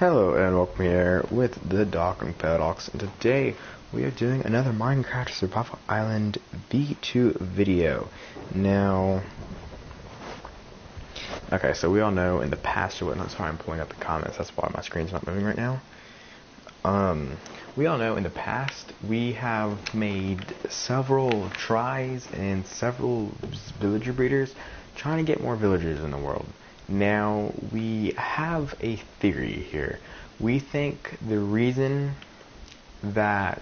Hello and welcome here with the Darkened Paradox, and today we are doing another Minecraft Survival Island V2 video. Now, okay, so we all know in the past or whatnot, sorry I'm pulling up the comments, that's why my screen's not moving right now. We all know in the past we have made several tries and several villager breeders trying to get more villagers in the world. Now, we have a theory here. We think the reason that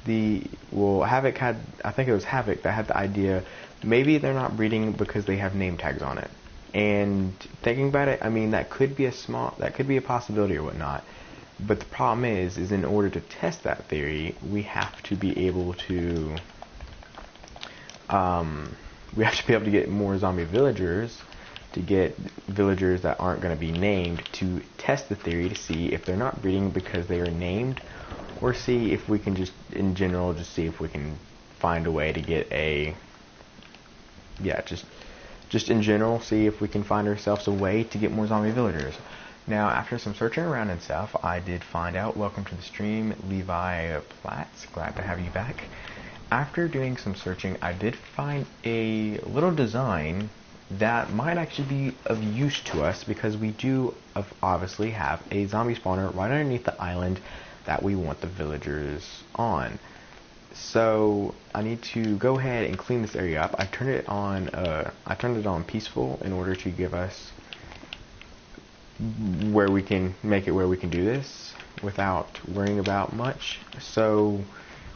Havoc had, I think it was Havoc that had the idea, maybe they're not breeding because they have name tags on it. And thinking about it, I mean, that could be a possibility or whatnot. But the problem is in order to test that theory, we have to be able to, get more zombie villagers, to get villagers that aren't going to be named, to test the theory to see if they're not breeding because they are named, or see if we can just, in general, just see if we can find a way to get a, just in general, see if we can find ourselves a way to get more zombie villagers. Now, after some searching around and stuff, I did find out, welcome to the stream, Levi Platts, glad to have you back. After doing some searching, I did find a little design that might actually be of use to us, because we do obviously have a zombie spawner right underneath the island that we want the villagers on. So I need to go ahead and clean this area up. I turned it on peaceful in order to give us where we can make it where we can do this without worrying about much. So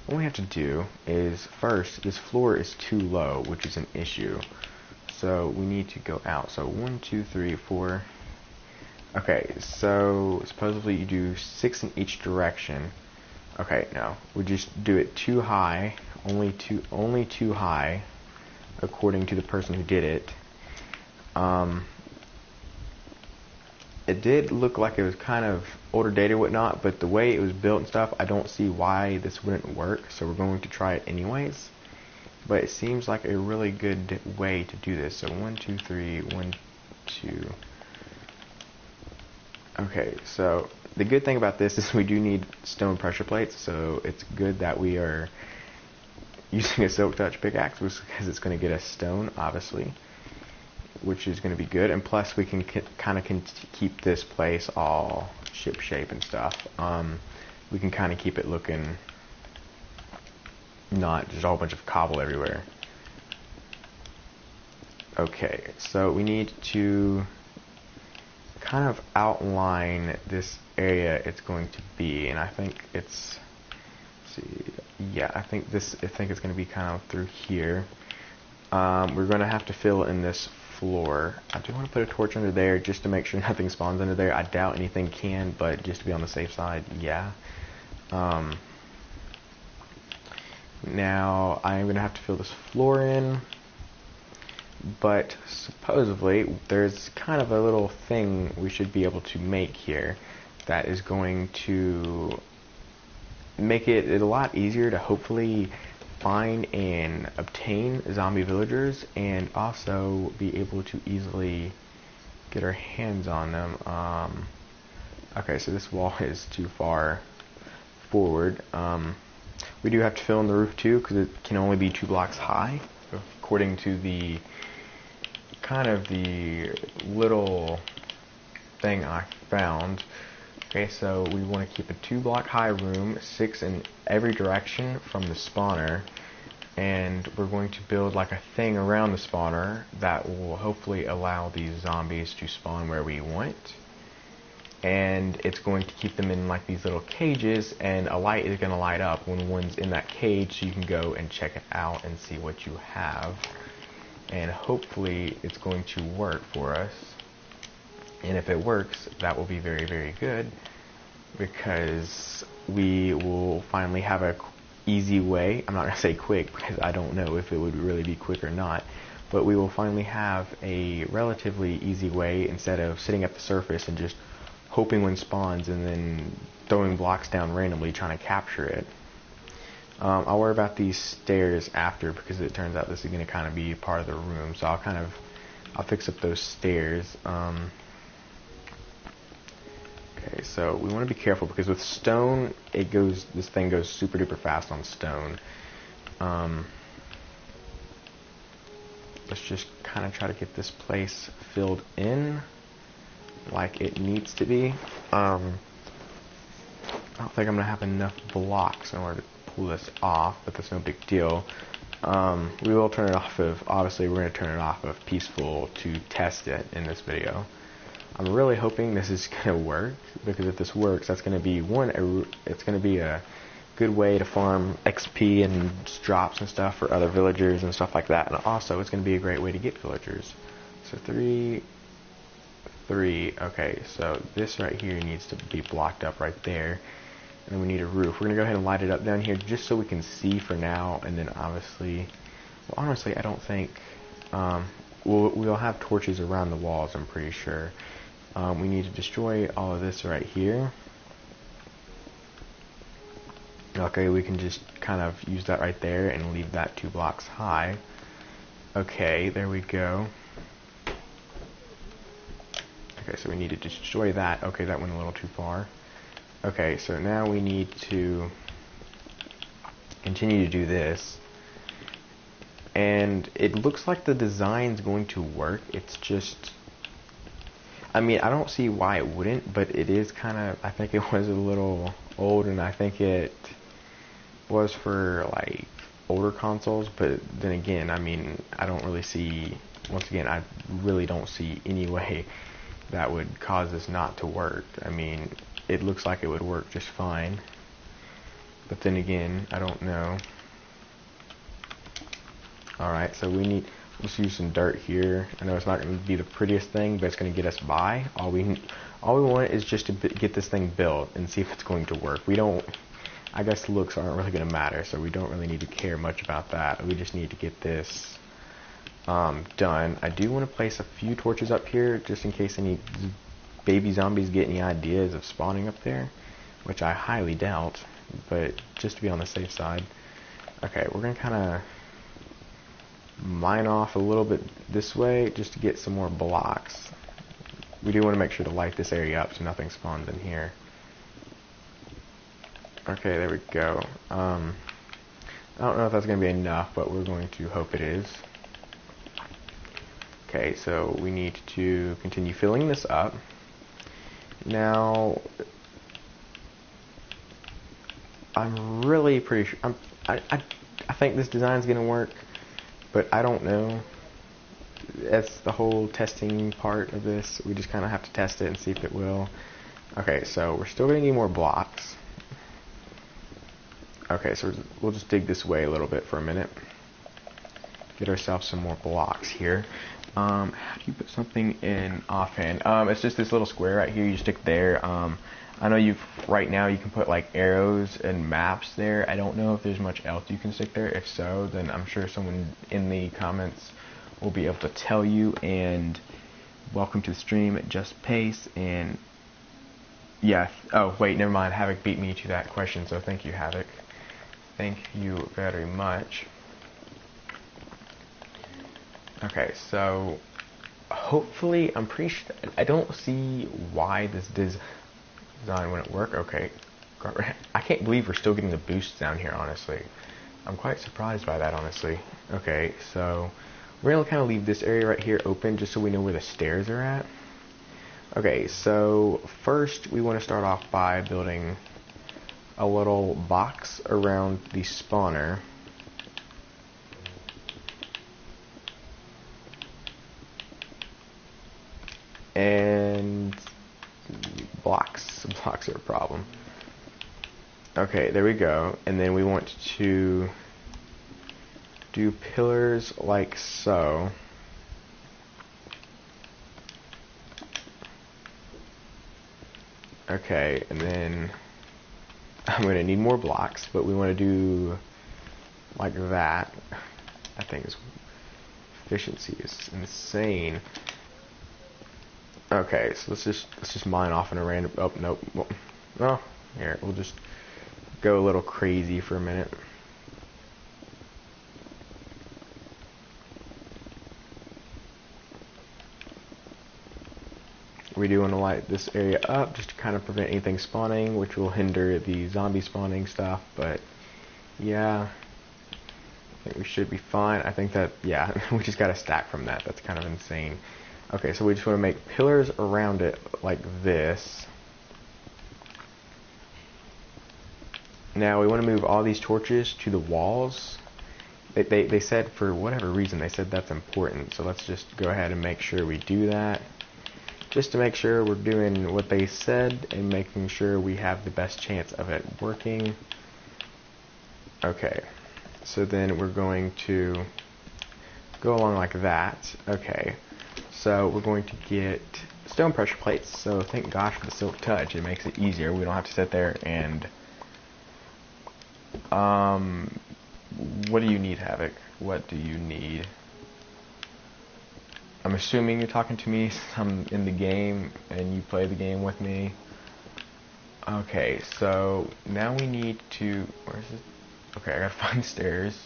what we have to do is, first, this floor is too low, which is an issue. So we need to go out. So 1, 2, 3, 4. Okay, so supposedly you do 6 in each direction. Okay, no, we just do it too high, only too high, according to the person who did it. It did look like it was kind of older dated and whatnot, but the way it was built and stuff, I don't see why this wouldn't work. So we're going to try it anyways. But it seems like a really good way to do this. So 1, 2, 3, 1, 2. Okay, so the good thing about this is we do need stone pressure plates, so it's good that we are using a silk touch pickaxe, because it's going to get us stone, obviously, which is going to be good. And plus we can kind of keep this place all ship shape and stuff. We can kind of keep it looking not just a whole bunch of cobble everywhere. Okay, so we need to kind of outline this area it's going to be, and I think it's, let's see, yeah, I think it's going to be kind of through here. We're going to have to fill in this floor. I do want to put a torch under there just to make sure nothing spawns under there. I doubt anything can, but just to be on the safe side, yeah. Now, I am going to have to fill this floor in, but supposedly there's kind of a little thing we should be able to make here that is going to make it a lot easier to hopefully find and obtain zombie villagers, and also be able to easily get our hands on them. Okay, so this wall is too far forward. We do have to fill in the roof too, because it can only be 2 blocks high, according to the kind of the little thing I found. Okay, so we want to keep a 2-block high room, 6 in every direction from the spawner, and we're going to build like a thing around the spawner that will hopefully allow these zombies to spawn where we want. And it's going to keep them in like these little cages, and a light is going to light up when one's in that cage, so you can go and check it out and see what you have. And hopefully it's going to work for us. And if it works, that will be very, very good, because we will finally have a easy way. I'm not going to say quick, because I don't know if it would really be quick or not, but we will finally have a relatively easy way, instead of sitting at the surface and just hoping one spawns and then throwing blocks down randomly trying to capture it. I'll worry about these stairs after, because it turns out this is going to kind of be part of the room, so I'll fix up those stairs. Okay, so we want to be careful because with stone, this thing goes super duper fast on stone. Let's just kind of try to get this place filled in like it needs to be. I don't think I'm going to have enough blocks in order to pull this off, but that's no big deal. We will turn it off of, obviously we're going to turn it off of peaceful to test it in this video. I'm really hoping this is going to work, because if this works, that's going to be it's going to be a good way to farm XP and drops and stuff for other villagers and stuff like that. And also, it's going to be a great way to get villagers. So 3, okay, so this right here needs to be blocked up right there. And then we need a roof. We're going to go ahead and light it up down here just so we can see for now. And then obviously, well, honestly, I don't think, we'll have torches around the walls, I'm pretty sure. We need to destroy all of this right here. Okay, we can just kind of use that right there and leave that 2 blocks high. Okay, there we go. Okay, so we need to destroy that. Okay, that went a little too far. Okay, so now we need to continue to do this. And it looks like the design's going to work. It's just, I mean, I don't see why it wouldn't, but it is kind of, I think it was a little old, and I think it was for like older consoles, but then again, I mean, I don't really see, once again, I really don't see any way that would cause this not to work. I mean, it looks like it would work just fine, but then again, I don't know. Alright, so let's use some dirt here. I know it's not going to be the prettiest thing, but it's going to get us by. All we want is just to get this thing built and see if it's going to work. I guess looks aren't really going to matter, so we don't really need to care much about that. We just need to get this done. I do want to place a few torches up here, just in case any baby zombies get any ideas of spawning up there, which I highly doubt, but just to be on the safe side. Okay, we're going to kind of mine off a little bit this way, just to get some more blocks. We do want to make sure to light this area up so nothing spawns in here. Okay, there we go. I don't know if that's going to be enough, but we're going to hope it is. Okay, so we need to continue filling this up. Now, I'm really pretty sure, I think this design's going to work, but I don't know. That's the whole testing part of this. We just kind of have to test it and see if it will. Okay, so we're still going to need more blocks. Okay, so we'll just dig this way a little bit for a minute. Get ourselves some more blocks here. How do you put something in offhand? It's just this little square right here. You stick there. I know right now you can put like arrows and maps there. I don't know if there's much else you can stick there. If so, then I'm sure someone in the comments will be able to tell you. And welcome to the stream at Just Pace. And yeah, oh wait, never mind. Havoc beat me to that question, so thank you, Havoc. Thank you very much. Okay, so hopefully, I'm pretty sure, I don't see why this design wouldn't work. Okay, I can't believe we're still getting the boosts down here, honestly. I'm quite surprised by that, honestly. Okay, so we're going to kind of leave this area right here open just so we know where the stairs are at. Okay, so first we want to start off by building a little box around the spawner. And blocks are a problem. Okay, there we go. And then we want to do pillars like so. Okay, and then I'm going to need more blocks, but we want to do like that. I think efficiency is insane. Okay, so let's just mine off in a random. Oh nope. Well, here we'll just go a little crazy for a minute. we do want to light this area up just to kind of prevent anything spawning, which will hinder the zombie spawning stuff, but yeah, I think we should be fine. I think that, yeah, we just got a stack from that. That's kind of insane. Okay, so we just want to make pillars around it like this. Now we want to move all these torches to the walls. They said, for whatever reason, they said that's important. So let's just go ahead and make sure we do that. Just to make sure we're doing what they said and making sure we have the best chance of it working. Okay, so then we're going to go along like that. Okay, so we're going to get stone pressure plates. So thank gosh for the silk touch. It makes it easier. We don't have to sit there and what do you need, Havoc? What do you need? I'm assuming you're talking to me. I'm in the game and you play the game with me. Okay, so now we need to, where is it? Okay, I gotta find stairs.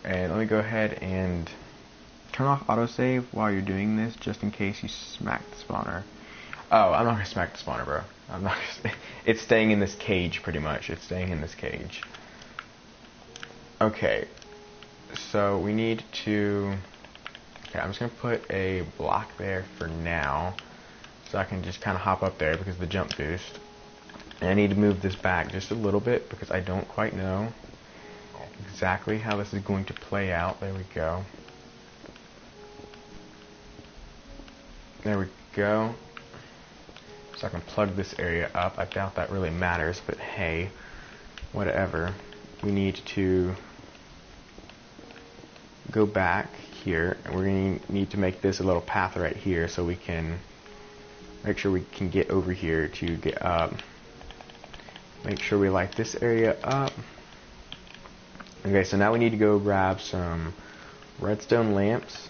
And let me go ahead and turn off autosave while you're doing this, just in case you smack the spawner. Oh, I'm not gonna smack the spawner, bro. I'm not gonna, it's staying in this cage, pretty much. It's staying in this cage. Okay, so we need to, okay, I'm just gonna put a block there for now, so I can just kind of hop up there because of the jump boost. And I need to move this back just a little bit because I don't quite know exactly how this is going to play out. There we go. There we go. So I can plug this area up. I doubt that really matters, but hey, whatever. We need to go back here, and we're going to need to make this a little path right here so we can make sure we can get over here to get up. Make sure we light this area up. Okay, so now we need to go grab some redstone lamps.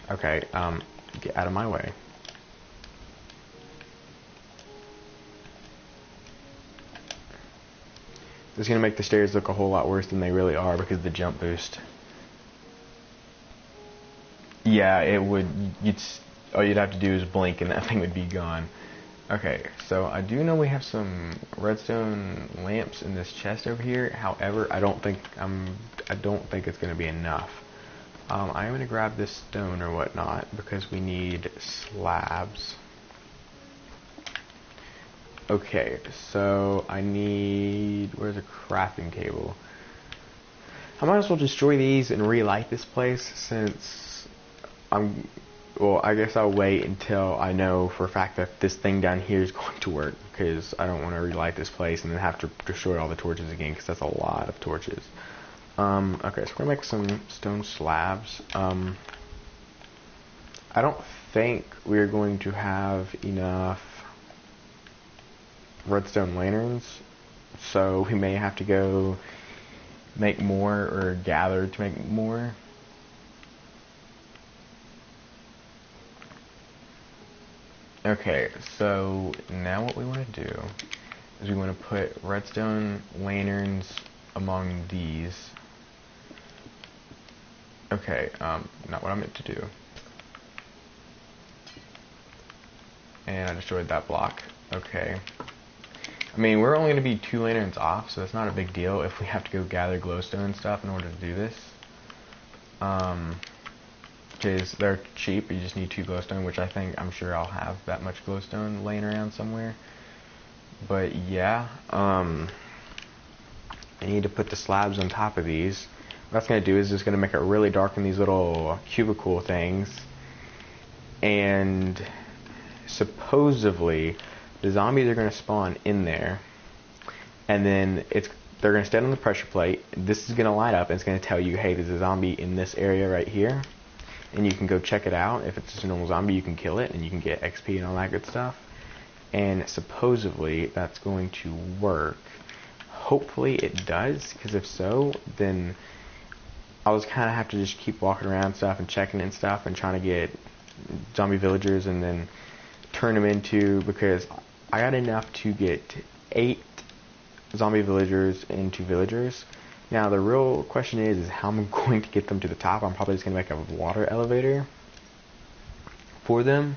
Okay, get out of my way. This is going to make the stairs look a whole lot worse than they really are because of the jump boost. Yeah, it would, all you'd have to do is blink and that thing would be gone. Okay, so I do know we have some redstone lamps in this chest over here. However, I don't think it's going to be enough. I'm going to grab this stone or whatnot because we need slabs. Okay, so I need, where's a crafting table? I might as well destroy these and relight this place since well, I guess I'll wait until I know for a fact that this thing down here is going to work, because I don't want to relight this place and then have to destroy all the torches again, because that's a lot of torches. Okay, so we're going to make some stone slabs. I don't think we're going to have enough redstone lanterns, so we may have to go make more or gather to make more. Okay, so now what we want to do is we want to put redstone lanterns among these. Okay, not what I meant to do. And I destroyed that block. Okay. I mean, we're only going to be 2 lanterns off, so it's not a big deal if we have to go gather glowstone and stuff in order to do this. Because they're cheap, you just need 2 glowstone, which I'm sure I'll have that much glowstone laying around somewhere. But yeah, I need to put the slabs on top of these. What that's going to do is just going to make it really dark in these little cubicle things. And supposedly the zombies are going to spawn in there, and then they're going to stand on the pressure plate. This is going to light up and it's going to tell you, hey, there's a zombie in this area right here, and you can go check it out. If it's just a normal zombie, you can kill it and you can get XP and all that good stuff. And supposedly that's going to work. Hopefully it does, because if so, then I'll just kind of have to just keep walking around stuff and checking and stuff and trying to get zombie villagers and then turn them into, because I got enough to get 8 zombie villagers into villagers. Now the real question is how I'm going to get them to the top. I'm probably just going to make a water elevator for them.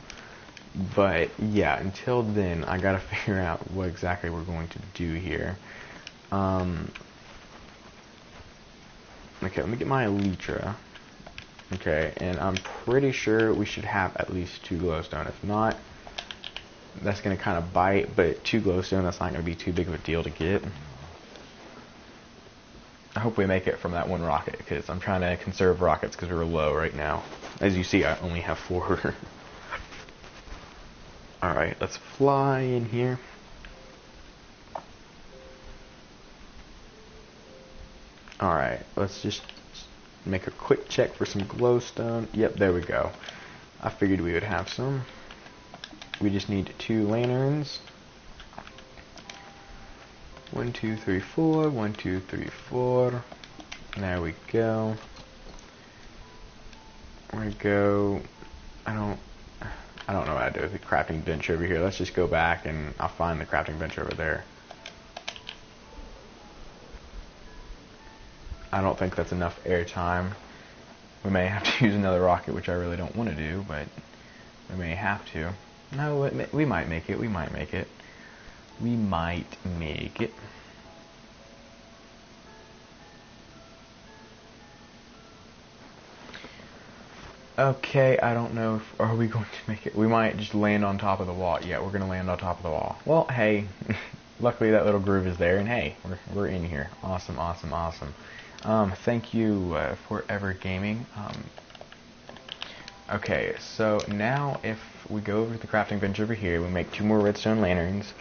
But yeah, until then, I gotta figure out what exactly we're going to do here. Okay, let me get my elytra. Okay, and I'm pretty sure we should have at least 2 glowstone. If not, that's gonna kind of bite. But 2 glowstone, that's not gonna be too big of a deal to get. I hope we make it from that one rocket, because I'm trying to conserve rockets because we're low right now. As you see, I only have 4. Alright, let's fly in here. Alright, let's just make a quick check for some glowstone. Yep, there we go. I figured we would have some. We just need 2 lanterns. 1, 2, 3, 4. 1, 2, 3, 4. There we go. Where to go? I don't know what to do with the crafting bench over here. Let's just go back and I'll find the crafting bench over there. I don't think that's enough airtime. We may have to use another rocket, which I really don't want to do, but we may have to. No, we might make it. We might make it. We might make it. Okay, I don't know if, are we going to make it? We might just land on top of the wall. Yeah, we're going to land on top of the wall. Well, hey, luckily that little groove is there, and hey, we're in here. Awesome, awesome, awesome. Thank you, Forever Gaming. Okay, so now if we go over to the crafting bench over here, we make 2 more redstone lanterns,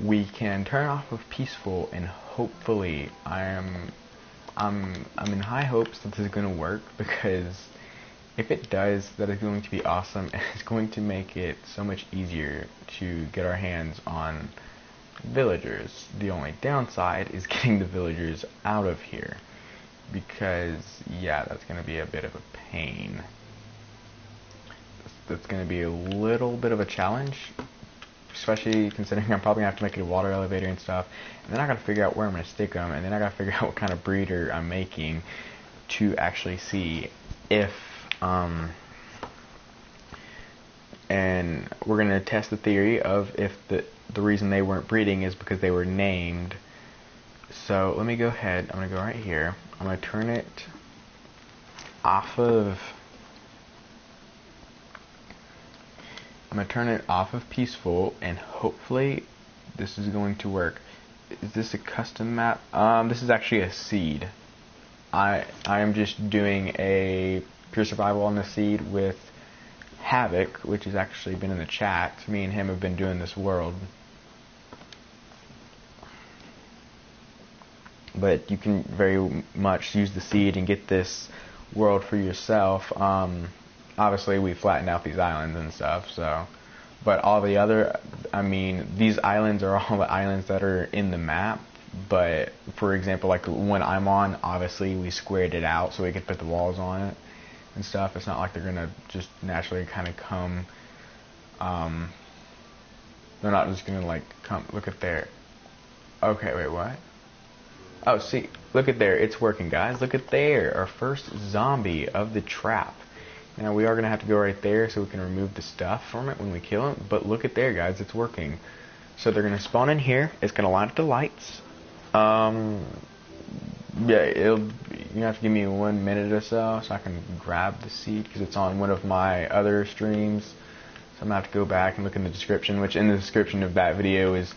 we can turn off of peaceful, and hopefully I'm in high hopes that this is going to work, because if it does, that is going to be awesome, and it's going to make it so much easier to get our hands on villagers. The only downside is getting the villagers out of here, because yeah, that's going to be a bit of a pain. That's going to be a little bit of a challenge, especially considering I'm probably going to have to make a water elevator and stuff, and then I got to figure out where I'm going to stick them, and then I got to figure out what kind of breeder I'm making to actually see if and we're going to test the theory of if the reason they weren't breeding is because they were named. So let me go ahead, I'm going to go right here, I'm going to turn it off of peaceful, and hopefully this is going to work. Is this a custom map? This is actually a seed. I am just doing a pure survival on the seed with Havoc, which has actually been in the chat. Me and him have been doing this world. But you can very much use the seed and get this world for yourself. Obviously we flattened out these islands and stuff, so, but all the other, I mean, these islands are all the islands that are in the map, but for example, like the one I'm on, obviously we squared it out so we could put the walls on it and stuff. It's not like they're gonna just naturally kind of come, they're not just gonna like come, look at there. Okay, wait, what? Oh, see, look at there, it's working, guys. Look at there, our first zombie of the trap. Now we are going to have to go right there so we can remove the stuff from it when we kill it, but look at there, guys, it's working. So they're going to spawn in here, it's going to light up the lights. Yeah, you have to give me 1 minute or so I can grab the seed, because it's on one of my other streams. So I'm going to have to go back and look in the description, which in the description of that video is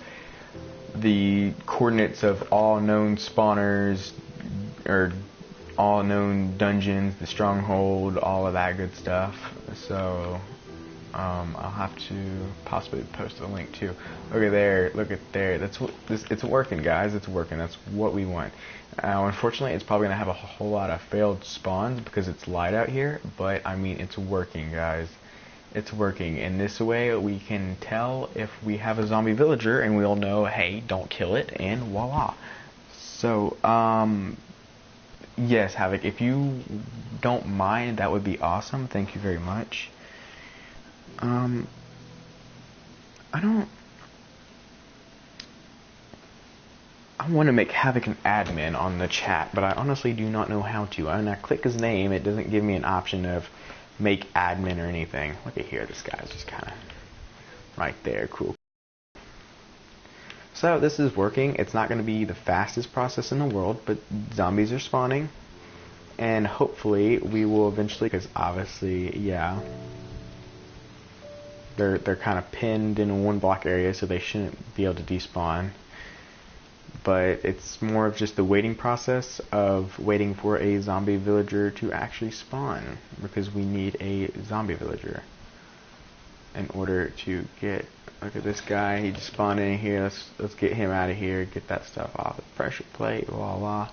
the coordinates of all known spawners, or all known dungeons, the stronghold, all of that good stuff. So I'll have to possibly post a link too. Look at there, look at there. That's what this. It's working, guys. It's working. That's what we want. Unfortunately, it's probably gonna have a whole lot of failed spawns because it's light out here. But I mean, it's working, guys. It's working. In this way, we can tell if we have a zombie villager, and we'll know, hey, don't kill it, and voila. So yes, Havoc, if you don't mind, that would be awesome. Thank you very much. I want to make Havoc an admin on the chat, but I honestly do not know how to. When I click his name, it doesn't give me an option of make admin or anything. Look at here, this guy's just kind of right there. Cool. So this is working. It's not going to be the fastest process in the world, but zombies are spawning, and hopefully we will eventually, because obviously, yeah, they're kind of pinned in a 1 block area, so they shouldn't be able to despawn. But it's more of just the waiting process of waiting for a zombie villager to actually spawn, because we need a zombie villager in order to get. Look at this guy, he just spawned in here. Let's get him out of here, get that stuff off the pressure plate, blah blah.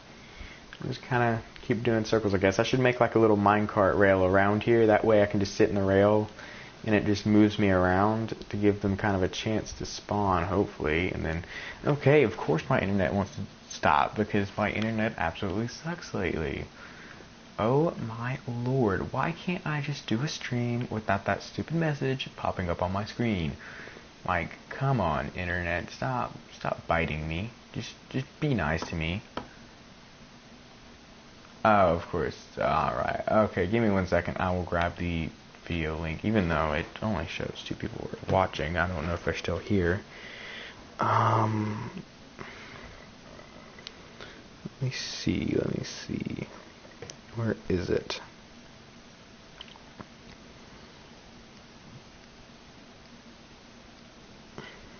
Just kind of keep doing circles, I guess. I should make like a little minecart rail around here, that way I can just sit in the rail and it just moves me around to give them kind of a chance to spawn, hopefully. And then, okay, of course my internet wants to stop, because my internet absolutely sucks lately. Oh my lord, why can't I just do a stream without that stupid message popping up on my screen? Like, come on, internet, stop biting me. Just be nice to me. Oh, of course. Alright. Okay, give me 1 second. I will grab the video link, even though it only shows 2 people watching. I don't know if they're still here. Let me see. Where is it?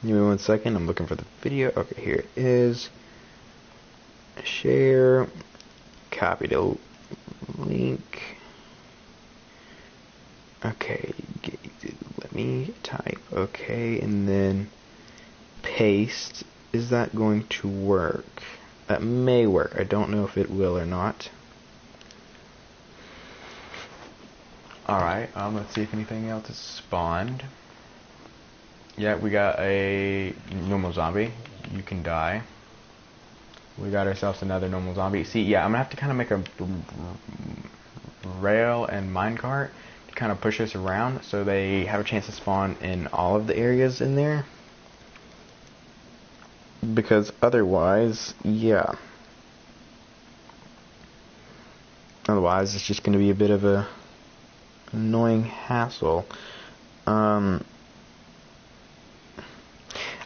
Give me 1 second. I'm looking for the video. Okay, here it is. Share. Copy the link. Okay, let me type. Okay, and then paste. Is that going to work? That may work. I don't know if it will or not. Alright, let's see if anything else is spawned. Yeah, we got a normal zombie. You can die. We got ourselves another normal zombie. See, yeah, I'm gonna have to kind of make a rail and minecart to kind of push us around so they have a chance to spawn in all of the areas in there. Because otherwise, yeah. Otherwise, it's just gonna be a bit of a annoying hassle.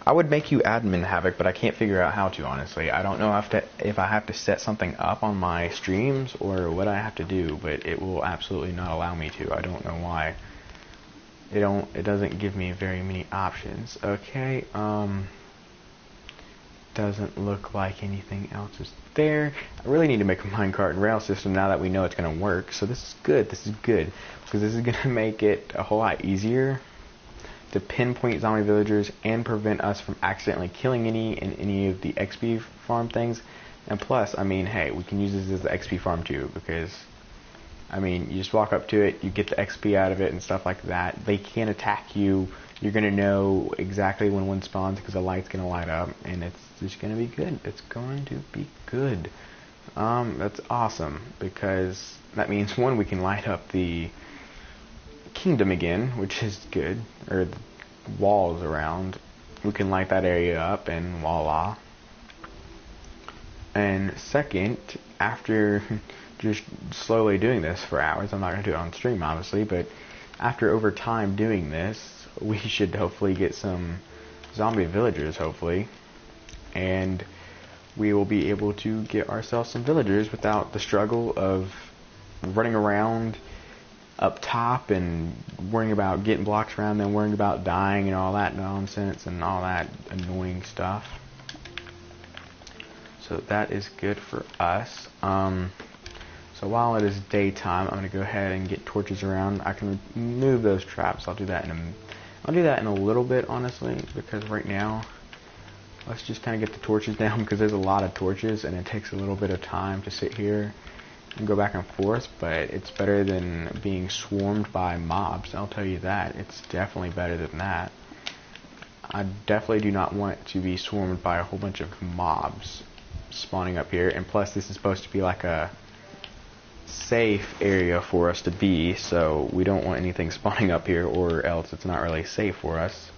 I would make you admin Havoc, but I can't figure out how to, honestly. I don't know if I have to set something up on my streams or what I have to do, but it will absolutely not allow me to. I don't know why. It doesn't give me very many options. Okay, doesn't look like anything else is there. I really need to make a minecart and rail system now that we know it's going to work. So this is good, because this is going to make it a whole lot easier to pinpoint zombie villagers and prevent us from accidentally killing any in any of the XP farm things. And plus, I mean, hey, we can use this as the XP farm too, because, I mean, you just walk up to it, you get the XP out of it and stuff like that. They can't attack you. You're going to know exactly when one spawns because the light's going to light up, and it's just going to be good. It's going to be good. That's awesome, because that means, one, we can light up the kingdom again, which is good, or the walls around. We can light that area up, and voila. And second, after just slowly doing this for hours, I'm not going to do it on stream obviously, but after over time doing this, we should hopefully get some zombie villagers, hopefully, and we will be able to get ourselves some villagers without the struggle of running around up top and worrying about getting blocks around them, worrying about dying and all that nonsense and all that annoying stuff. So that is good for us. So while it is daytime, I'm going to go ahead and get torches around. I can remove those traps. I'll do that in a little bit, honestly, because right now let's just kind of get the torches down, because there's a lot of torches and it takes a little bit of time to sit here and go back and forth, but it's better than being swarmed by mobs. I'll tell you that. It's definitely better than that. I definitely do not want to be swarmed by a whole bunch of mobs spawning up here, and plus this is supposed to be like a safe area for us to be, so we don't want anything spawning up here, or else it's not really safe for us.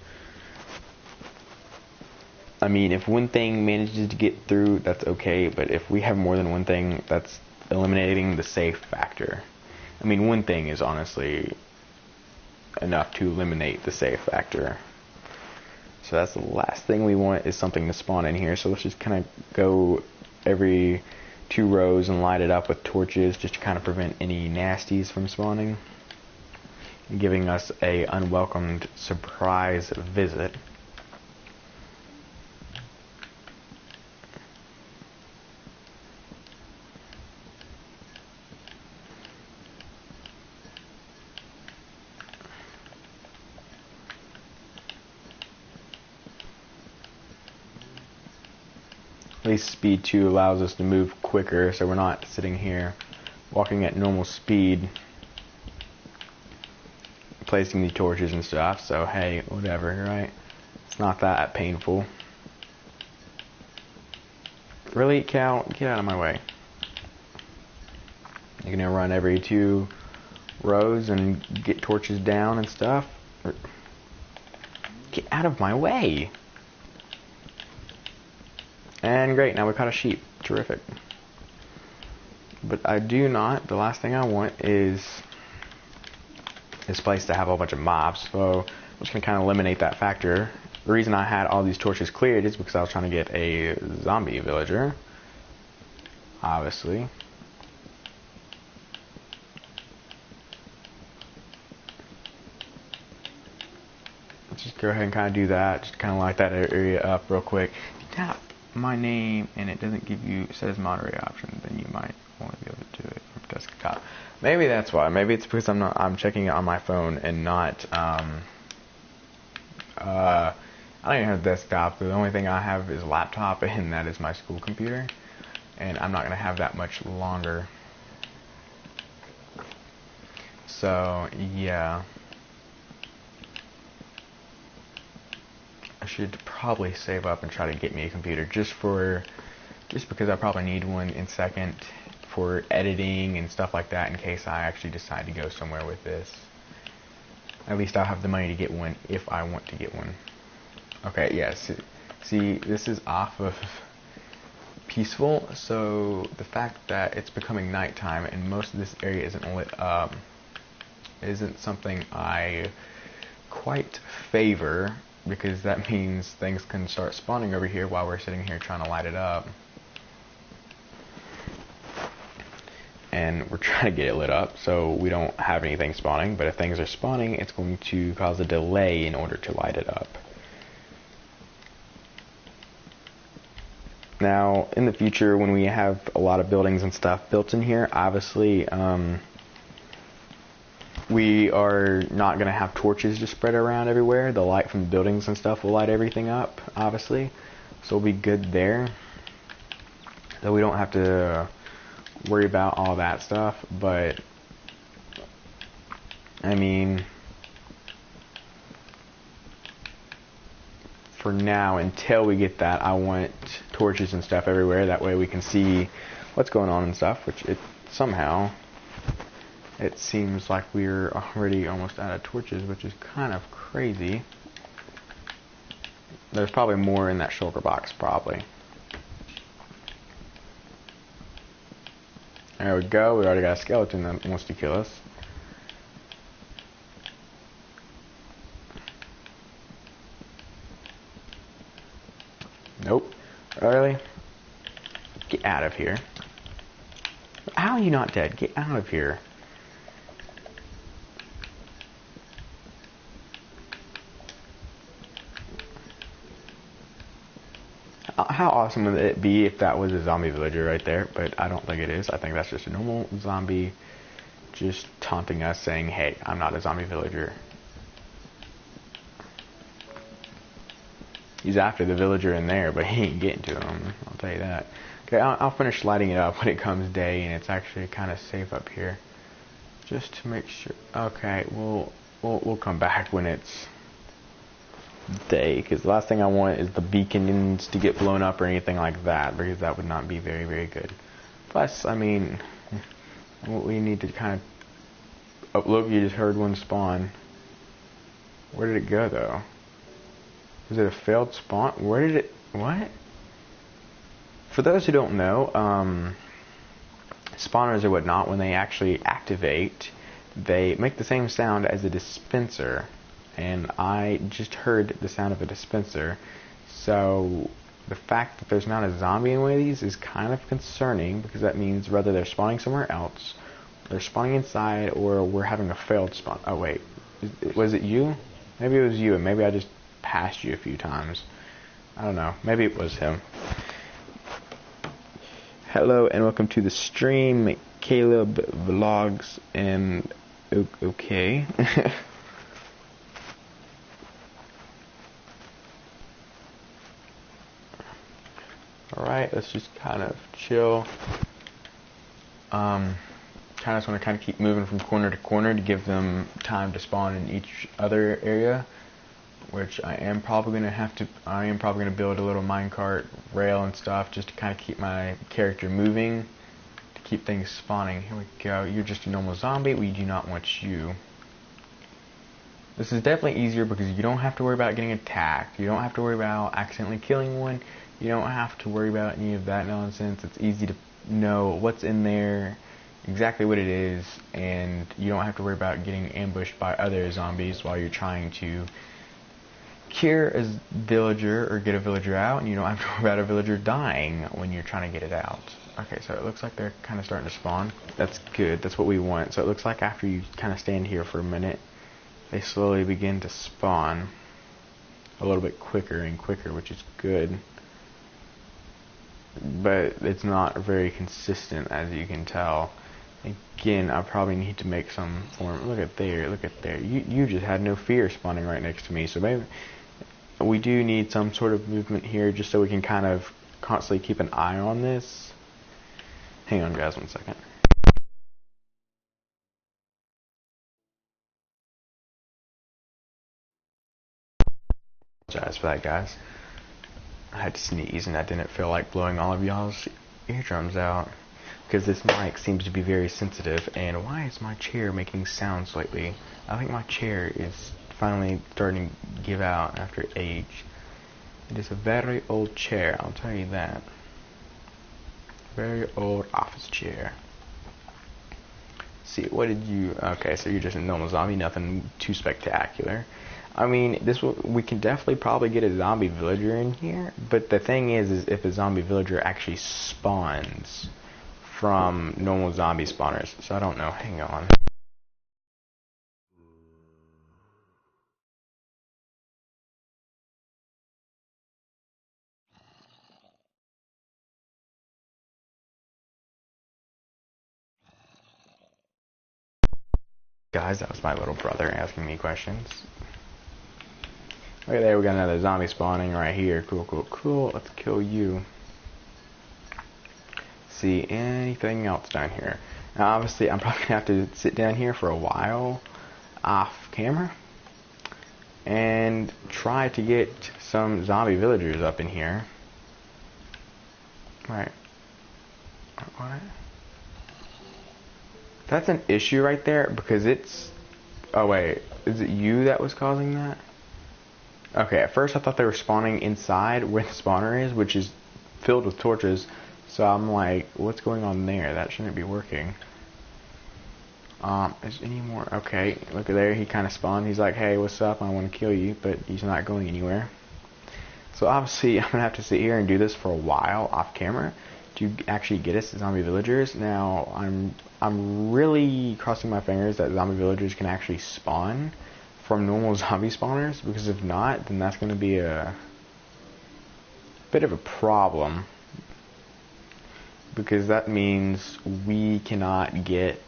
I mean, if one thing manages to get through, that's okay, but if we have more than one thing, that's eliminating the safe factor. I mean, one thing is honestly enough to eliminate the save factor. So that's the last thing we want, is something to spawn in here. So let's just kind of go every 2 rows and light it up with torches just to kind of prevent any nasties from spawning, giving us a unwelcomed surprise visit. At least speed 2 allows us to move quicker, so we're not sitting here walking at normal speed placing the torches and stuff. So hey, whatever, right? It's not that painful. Really, Cal? Get out of my way. You're gonna run every 2 rows and get torches down and stuff? Get out of my way! And great, now we caught a sheep. Terrific. But I do not, the last thing I want is this place to have a whole bunch of mobs. So I'm just going to kind of eliminate that factor. The reason I had all these torches cleared is because I was trying to get a zombie villager. Obviously. Let's just go ahead and kind of do that. Just kind of light that area up real quick. Tap my name and it doesn't give you, it says moderator option, then you might want to be able to do it from desktop. Maybe that's why. Maybe it's because I'm checking it on my phone and not I don't even have a desktop. The only thing I have is a laptop, and that is my school computer, and I'm not going to have that much longer. So yeah, I should probably save up and try to get me a computer just because I probably need one in second for editing and stuff like that in case I actually decide to go somewhere with this. At least I'll have the money to get one if I want to get one. Okay, yes. See, this is off of peaceful, so the fact that it's becoming nighttime and most of this area isn't lit up isn't something I quite favor, because that means things can start spawning over here while we're sitting here trying to light it up. And we're trying to get it lit up so we don't have anything spawning, but if things are spawning, it's going to cause a delay in order to light it up. Now, in the future, when we have a lot of buildings and stuff built in here, obviously, we are not going to have torches just spread around everywhere. The light from the buildings and stuff will light everything up, obviously. So we'll be good there. So we don't have to worry about all that stuff, but I mean, for now, until we get that, I want torches and stuff everywhere. That way we can see what's going on and stuff, which somehow it seems like we're already almost out of torches, which is kind of crazy. There's probably more in that shulker box, probably. There we go, we already got a skeleton that wants to kill us. Nope. Really? Get out of here. How are you not dead? Get out of here. How awesome would it be if that was a zombie villager right there? But I don't think it is. I think that's just a normal zombie just taunting us, saying, hey, I'm not a zombie villager. He's after the villager in there, but he ain't getting to him, I'll tell you that. Okay, I'll finish lighting it up when it comes day and it's actually kind of safe up here, just to make sure. Okay, we'll come back when it's day, because the last thing I want is the beacons to get blown up or anything like that, because that would not be very, very good. Plus, I mean, we need to kind of... Oh, look, you just heard one spawn. Where did it go, though? Was it a failed spawn? Where did it... What? For those who don't know, spawners or whatnot, when they actually activate, they make the same sound as a dispenser. And I just heard the sound of a dispenser. So the fact that there's not a zombie in one of these is kind of concerning, because that means whether they're spawning somewhere else, they're spawning inside, or we're having a failed spawn. Oh wait, was it you? Maybe it was you, and maybe I just passed you a few times. I don't know. Maybe it was him. Hello and welcome to the stream, Caleb Vlogs, and okay. Alright, let's just kind of chill. Kind of just want to kind of keep moving from corner to corner to give them time to spawn in each other area, which I am probably going to build a little minecart rail and stuff just to kind of keep my character moving, to keep things spawning. Here we go. You're just a normal zombie. We do not want you. This is definitely easier because you don't have to worry about getting attacked. You don't have to worry about accidentally killing one. You don't have to worry about any of that nonsense. It's easy to know what's in there, exactly what it is, and you don't have to worry about getting ambushed by other zombies while you're trying to cure a villager or get a villager out, and you don't have to worry about a villager dying when you're trying to get it out. Okay, so it looks like they're kind of starting to spawn. That's good. That's what we want. So it looks like after you kind of stand here for a minute, they slowly begin to spawn a little bit quicker and quicker, which is good. But it's not very consistent, as you can tell. Again, I probably need to make some form. Look at there, look at there. You just had no fear spawning right next to me, so maybe we do need some sort of movement here just so we can kind of constantly keep an eye on this. Hang on guys, 1 second. Apologize for that, guys. I had to sneeze and I didn't feel like blowing all of y'all's eardrums out, because this mic seems to be very sensitive. And why is my chair making sounds lately? I think my chair is finally starting to give out after age. It is a very old chair, I'll tell you that. Very old office chair. See, what did you... Okay, so you're just a normal zombie, nothing too spectacular. I mean, we can definitely probably get a zombie villager in here, but the thing is if a zombie villager actually spawns from normal zombie spawners. So I don't know. Hang on. Guys, that was my little brother asking me questions. Okay, there we got another zombie spawning right here. Cool, cool, cool. Let's kill you. See anything else down here? Now, obviously, I'm probably gonna have to sit down here for a while off camera and try to get some zombie villagers up in here. Right. What? That's an issue right there, because it's... Oh wait, is it you that was causing that? Okay, at first I thought they were spawning inside where the spawner is, which is filled with torches. So I'm like, what's going on there? That shouldn't be working. Is any more? Okay, look at there. He kind of spawned. He's like, hey, what's up? I want to kill you, but he's not going anywhere. So obviously I'm gonna have to sit here and do this for a while off camera to actually get us zombie villagers. Now I'm really crossing my fingers that zombie villagers can actually spawn from normal zombie spawners, because if not, then that's going to be a bit of a problem, because that means we cannot get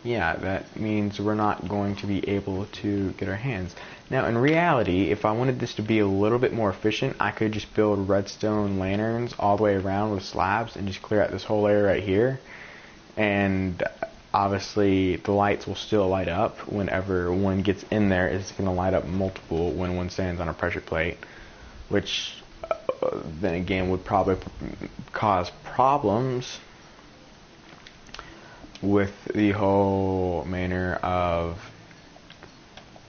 yeah, that means we're not going to be able to get our hands. Now in reality, if I wanted this to be a little bit more efficient, I could just build redstone lanterns all the way around with slabs and just clear out this whole area right here, and obviously the lights will still light up whenever one gets in there. It's going to light up multiple when one stands on a pressure plate, which then again would probably cause problems with the whole manner of...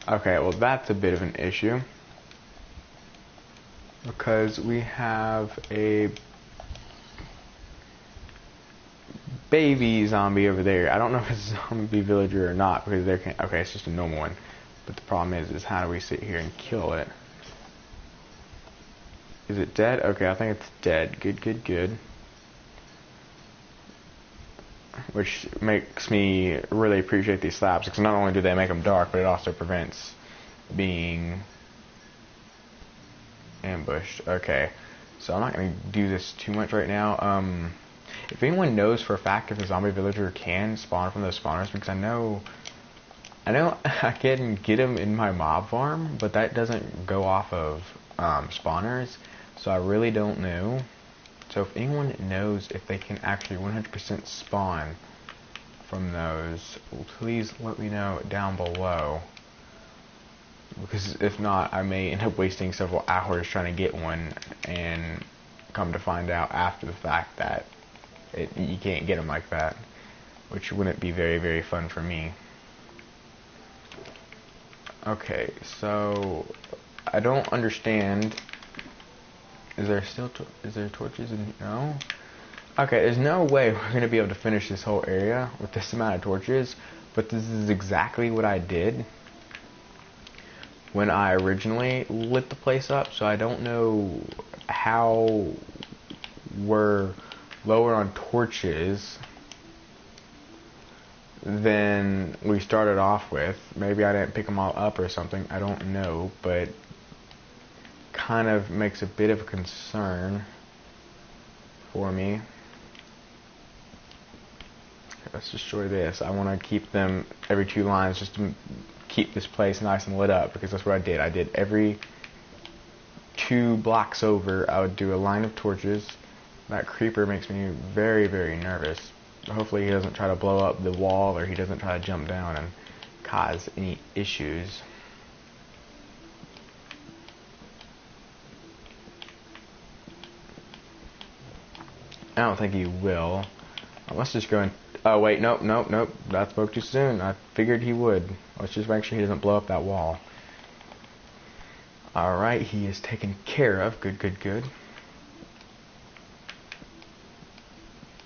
Okay, well that's a bit of an issue, because we have a baby zombie over there. I don't know if it's a zombie villager or not because there can. Okay, it's just a normal one. But the problem is how do we sit here and kill it? Is it dead? Okay, I think it's dead. Good, good, good. Which makes me really appreciate these slabs because not only do they make them dark, but it also prevents being ambushed. Okay, so I'm not going to do this too much right now. If anyone knows for a fact if a zombie villager can spawn from those spawners, because I know I can get them in my mob farm, but that doesn't go off of spawners, so I really don't know. So if anyone knows if they can actually 100% spawn from those, please let me know down below. Because if not, I may end up wasting several hours trying to get one and come to find out after the fact that you can't get them like that, which wouldn't be very, very fun for me. Okay, so I don't understand. Is there torches in here? No? Okay, there's no way we're going to be able to finish this whole area with this amount of torches, but this is exactly what I did when I originally lit the place up, so I don't know how we're lower on torches than we started off with. Maybe I didn't pick them all up or something, I don't know, but kind of makes a bit of a concern for me. Okay, let's destroy this. I want to keep them every 2 lines just to keep this place nice and lit up, because that's what I did. I did every 2 blocks over, I would do a line of torches. That creeper makes me very, very nervous. Hopefully he doesn't try to blow up the wall, or he doesn't try to jump down and cause any issues. I don't think he will. Let's just go and... Oh, wait, nope. That spoke too soon. I figured he would. Let's just make sure he doesn't blow up that wall. Alright, he is taken care of. Good, good, good.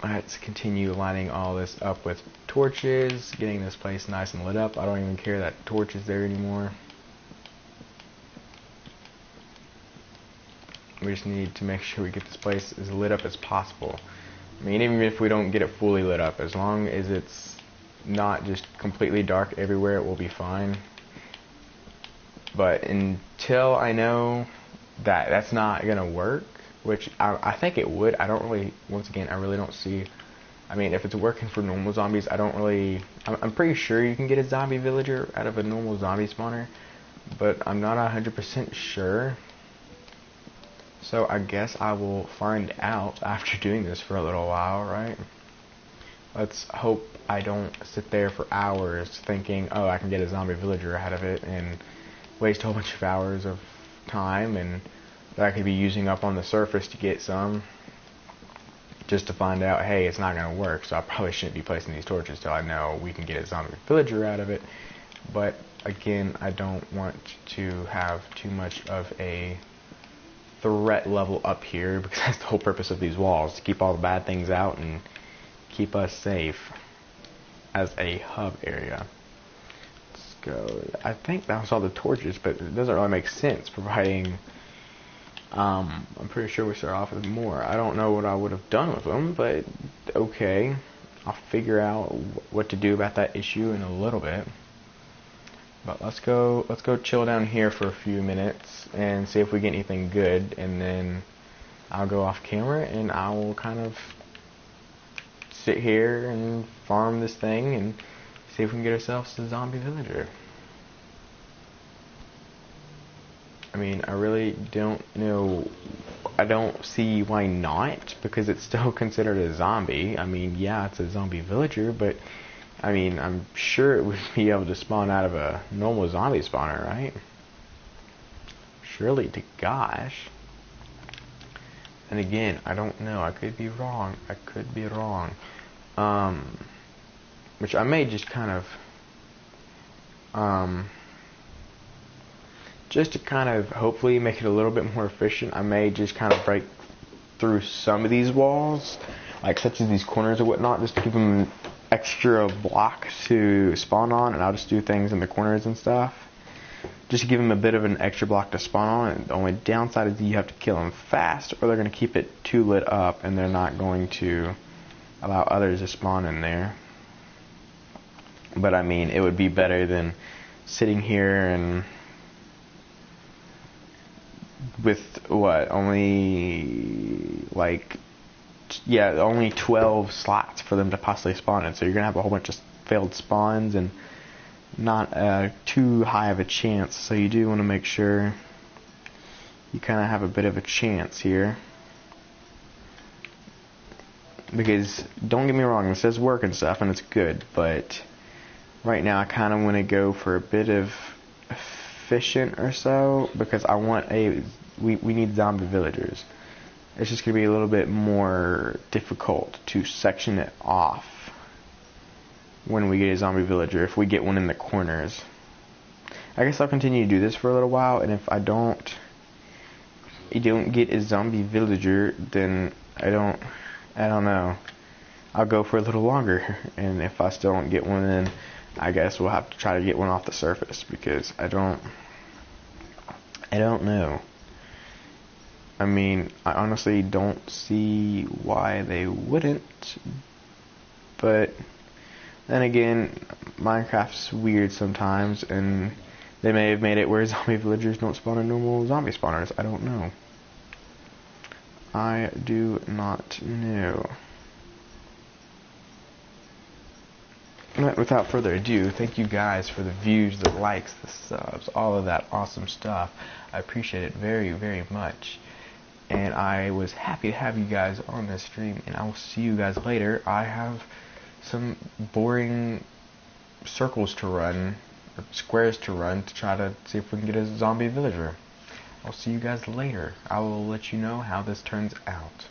Let's continue lining all this up with torches, getting this place nice and lit up. I don't even care that torch is there anymore. We just need to make sure we get this place as lit up as possible. I mean, even if we don't get it fully lit up, as long as it's not just completely dark everywhere, it will be fine. But until I know that that's not going to work, which I think it would, I don't really, once again, I really don't see, I mean, if it's working for normal zombies, I don't really, I'm pretty sure you can get a zombie villager out of a normal zombie spawner, but I'm not 100% sure. So I guess I will find out after doing this for a little while, right? Let's hope I don't sit there for hours thinking, oh, I can get a zombie villager out of it and waste a whole bunch of hours of time and that I could be using up on the surface to get some, just to find out, hey, it's not going to work, so I probably shouldn't be placing these torches till I know we can get a zombie villager out of it. But again, I don't want to have too much of a threat level up here, because that's the whole purpose of these walls, to keep all the bad things out and keep us safe as a hub area. Let's go. I think that was all the torches, but it doesn't really make sense providing I'm pretty sure we start off with more. I don't know what I would have done with them, but okay, I'll figure out what to do about that issue in a little bit. But let's go chill down here for a few minutes and see if we get anything good, and then I'll go off camera and I will kind of sit here and farm this thing and see if we can get ourselves a zombie villager. I mean, I really don't know. I don't see why not, because it's still considered a zombie. I mean, yeah, it's a zombie villager, but I mean, I'm sure it would be able to spawn out of a normal zombie spawner, right? Surely to gosh. And again, I don't know. I could be wrong. Which I may just kind of, just to kind of hopefully make it a little bit more efficient, I may just kind of break through some of these walls like such as these corners or whatnot, just to give them extra blocks to spawn on, and I'll just do things in the corners and stuff, just to give them a bit of an extra block to spawn on. And the only downside is you have to kill them fast, or they're going to keep it too lit up, and they're not going to allow others to spawn in there. But I mean, it would be better than sitting here and with what, only like, yeah, only 12 slots for them to possibly spawn in. So you're gonna have a whole bunch of failed spawns and not too high of a chance. So you do want to make sure you kind of have a bit of a chance here, because don't get me wrong, this does work and stuff and it's good, but right now I kind of want to go for a bit of efficient or so, because I want we need zombie villagers. It's just going to be a little bit more difficult to section it off when we get a zombie villager, if we get one in the corners. I guess I'll continue to do this for a little while, and if I don't get a zombie villager, then I don't know, I'll go for a little longer, and if I still don't get one, then I guess we'll have to try to get one off the surface, because I don't know. I mean, I honestly don't see why they wouldn't, but then again, Minecraft's weird sometimes, and they may have made it where zombie villagers don't spawn in normal zombie spawners. I don't know. I do not know. But without further ado, thank you guys for the views, the likes, the subs, all of that awesome stuff. I appreciate it very, very much. And I was happy to have you guys on this stream, and I will see you guys later. I have some boring circles to run, or squares to run, to try to see if we can get a zombie villager. I'll see you guys later. I will let you know how this turns out.